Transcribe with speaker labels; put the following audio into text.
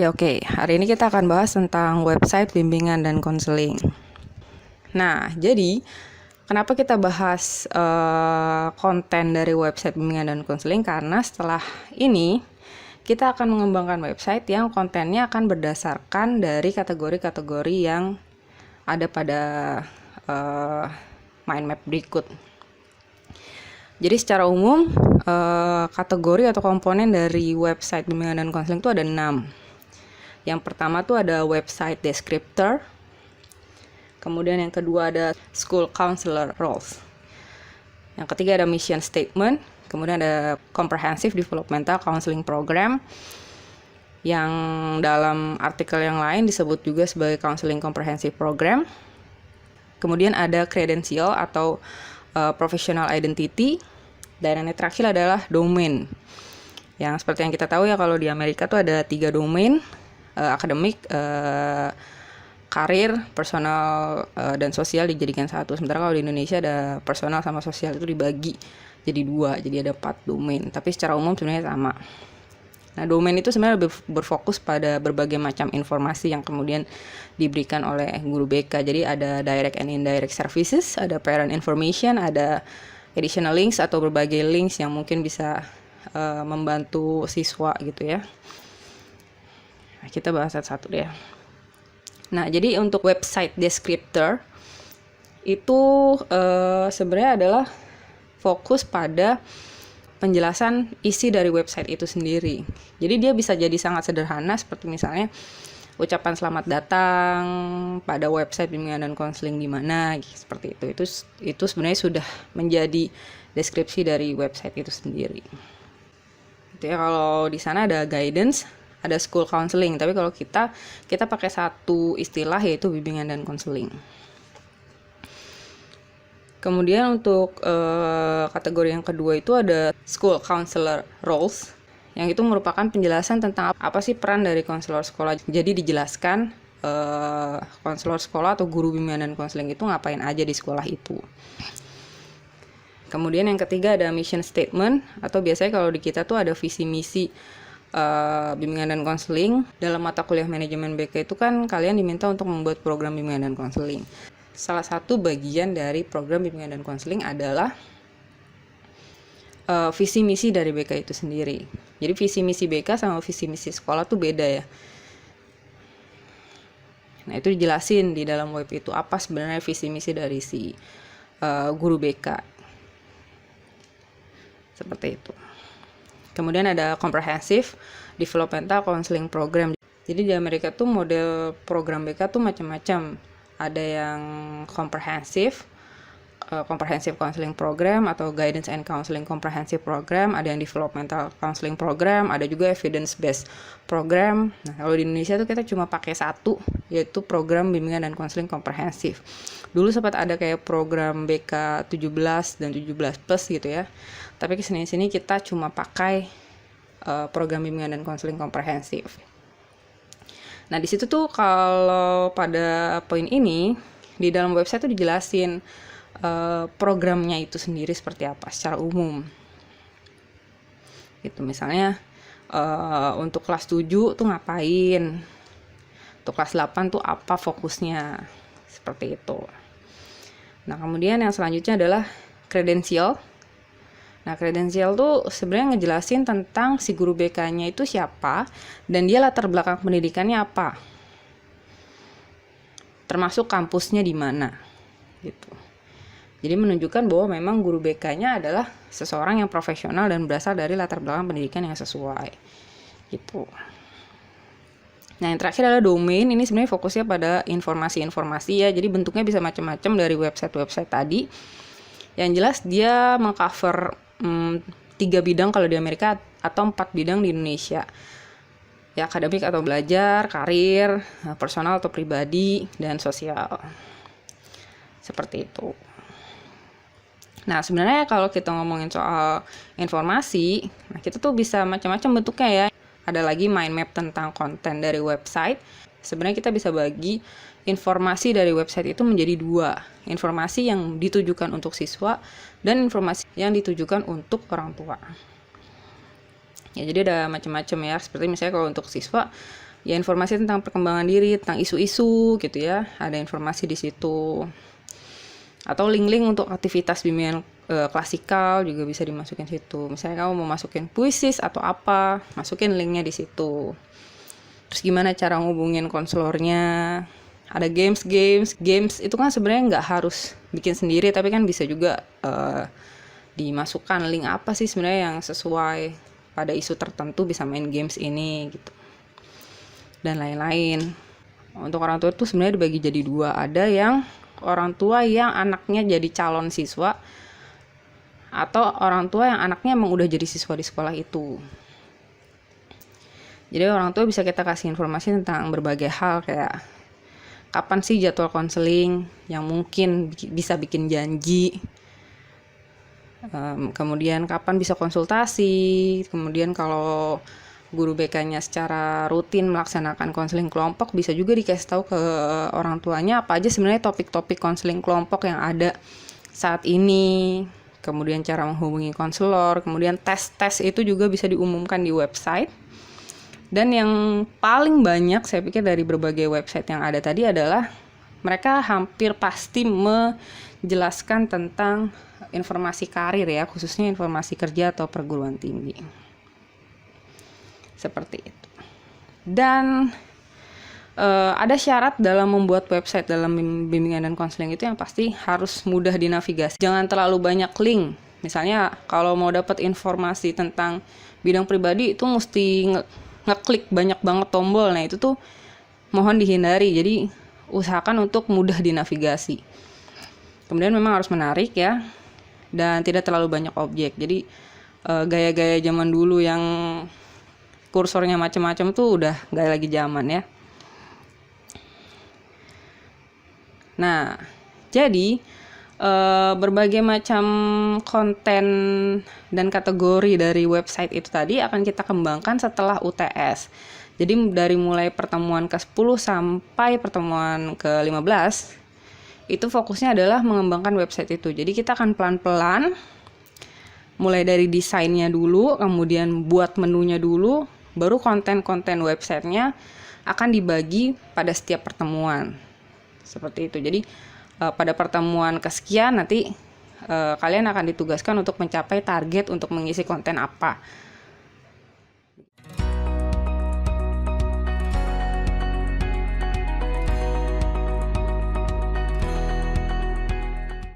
Speaker 1: Ya oke, hari ini kita akan bahas tentang website bimbingan dan konseling. Nah, jadi kenapa kita bahas konten dari website bimbingan dan konseling? Karena setelah ini kita akan mengembangkan website yang kontennya akan berdasarkan dari kategori-kategori yang ada pada mind map berikut. Jadi secara umum kategori atau komponen dari website bimbingan dan konseling itu ada 6. Yang pertama tuh ada website descriptor, kemudian yang kedua ada school counselor roles, yang ketiga ada mission statement, kemudian ada comprehensive developmental counseling program, yang dalam artikel yang lain disebut juga sebagai counseling comprehensive program. Kemudian ada credential atau professional identity, dan yang terakhir adalah domain. Yang seperti yang kita tahu ya, kalau di Amerika tuh ada 3 domain, akademik, karir, personal, dan sosial dijadikan satu. Sementara kalau di Indonesia ada personal sama sosial itu dibagi jadi 2, jadi ada 4 domain. Tapi secara umum sebenarnya sama. Nah, domain itu sebenarnya lebih berfokus pada berbagai macam informasi yang kemudian diberikan oleh guru BK. Jadi ada direct and indirect services, ada parent information, ada additional links atau berbagai links yang mungkin bisa membantu siswa gitu ya. Nah, kita bahas satu-satu deh. Nah, jadi untuk website descriptor itu sebenarnya adalah fokus pada penjelasan isi dari website itu sendiri. Jadi dia bisa jadi sangat sederhana, seperti misalnya ucapan selamat datang pada website bimbingan dan konseling di mana, seperti itu. Itu sebenarnya sudah menjadi deskripsi dari website itu sendiri. Itu ya, kalau di sana ada guidance, ada school counseling, tapi kalau kita pakai satu istilah, yaitu bimbingan dan konseling. Kemudian untuk kategori yang kedua itu ada school counselor roles, yang itu merupakan penjelasan tentang apa sih peran dari konselor sekolah. Jadi dijelaskan konselor sekolah atau guru bimbingan dan konseling itu ngapain aja di sekolah itu. Kemudian yang ketiga ada mission statement, atau biasanya kalau di kita tuh ada visi misi bimbingan dan konseling. Dalam mata kuliah manajemen BK itu kan kalian diminta untuk membuat program bimbingan dan konseling. Salah satu bagian dari program bimbingan dan konseling adalah visi misi dari BK itu sendiri. Jadi visi misi BK sama visi misi sekolah tuh beda ya. Nah, itu dijelasin di dalam web itu apa sebenarnya visi misi dari si guru BK. Seperti itu. Kemudian ada comprehensive developmental counseling program. Jadi di Amerika tuh model program BK tuh macam-macam. Ada yang comprehensive counseling program atau guidance and counseling comprehensive program, ada yang developmental counseling program, ada juga evidence based program. Nah, kalau di Indonesia tuh kita cuma pakai satu, yaitu program bimbingan dan counseling komprehensif. Dulu sempat ada kayak program BK 17 dan 17 plus gitu ya. Tapi kesini-sini kita cuma pakai program bimbingan dan konseling komprehensif. Nah, di situ tuh kalau pada poin ini di dalam website tuh dijelasin programnya itu sendiri seperti apa secara umum. Gitu, misalnya untuk kelas 7 tuh ngapain? Untuk kelas 8 tuh apa fokusnya? Seperti itu. Nah, kemudian yang selanjutnya adalah kredensial. Nah, kredensial tuh sebenarnya ngejelasin tentang si guru BK-nya itu siapa dan dia latar belakang pendidikannya apa. Termasuk kampusnya di mana. Gitu. Jadi menunjukkan bahwa memang guru BK-nya adalah seseorang yang profesional dan berasal dari latar belakang pendidikan yang sesuai. Gitu. Nah, yang terakhir adalah domain. Ini sebenarnya fokusnya pada informasi-informasi ya. Jadi bentuknya bisa macam-macam dari website-website tadi. Yang jelas dia mengcover 3 bidang kalau di Amerika atau 4 bidang di Indonesia. Ya, akademik atau belajar, karir, personal atau pribadi, dan sosial. Seperti itu. Nah, sebenarnya kalau kita ngomongin soal informasi, nah kita tuh bisa macam-macam bentuknya ya. Ada lagi mind map tentang konten dari website. Sebenarnya kita bisa bagi informasi dari website itu menjadi 2. Informasi yang ditujukan untuk siswa dan informasi yang ditujukan untuk orang tua. Ya, jadi ada macam-macam ya. Seperti misalnya kalau untuk siswa ya informasi tentang perkembangan diri, tentang isu-isu gitu ya, ada informasi di situ. Atau link-link untuk aktivitas bimbingan klasikal juga bisa dimasukin situ. Misalnya kamu mau masukin puisis atau apa, masukin linknya di situ. Terus gimana cara ngubungin konselornya? Ada games itu kan sebenarnya nggak harus bikin sendiri, tapi kan bisa juga dimasukkan link apa sih sebenarnya yang sesuai pada isu tertentu, bisa main games ini gitu, dan lain-lain. Untuk orang tua itu sebenarnya dibagi jadi dua, ada yang orang tua yang anaknya jadi calon siswa, atau orang tua yang anaknya emang udah jadi siswa di sekolah itu. Jadi orang tua bisa kita kasih informasi tentang berbagai hal, kayak kapan sih jadwal konseling yang mungkin bisa bikin janji, kemudian kapan bisa konsultasi, kemudian kalau guru BK-nya secara rutin melaksanakan konseling kelompok, bisa juga dikasih tahu ke orang tuanya apa aja sebenarnya topik-topik konseling kelompok yang ada saat ini, kemudian cara menghubungi konselor, kemudian tes-tes itu juga bisa diumumkan di website. Dan yang paling banyak saya pikir dari berbagai website yang ada tadi adalah mereka hampir pasti menjelaskan tentang informasi karir ya, khususnya informasi kerja atau perguruan tinggi. Seperti itu. Dan ada syarat dalam membuat website dalam bimbingan dan konseling itu yang pasti harus mudah dinavigasi. Jangan terlalu banyak link. Misalnya kalau mau dapat informasi tentang bidang pribadi itu mesti ngeklik banyak banget tombol. Nah itu tuh mohon dihindari. Jadi usahakan untuk mudah dinavigasi. Kemudian memang harus menarik ya, dan tidak terlalu banyak objek. Jadi gaya-gaya zaman dulu yang kursornya macam-macam tuh udah gak lagi zaman ya. Nah jadi berbagai macam konten dan kategori dari website itu tadi akan kita kembangkan setelah UTS. Jadi dari mulai pertemuan ke-10 sampai pertemuan ke-15 itu fokusnya adalah mengembangkan website itu. Jadi kita akan pelan-pelan mulai dari desainnya dulu, kemudian buat menunya dulu, baru konten-konten websitenya akan dibagi pada setiap pertemuan. Seperti itu. Jadi pada pertemuan kesekian nanti kalian akan ditugaskan untuk mencapai target untuk mengisi konten apa.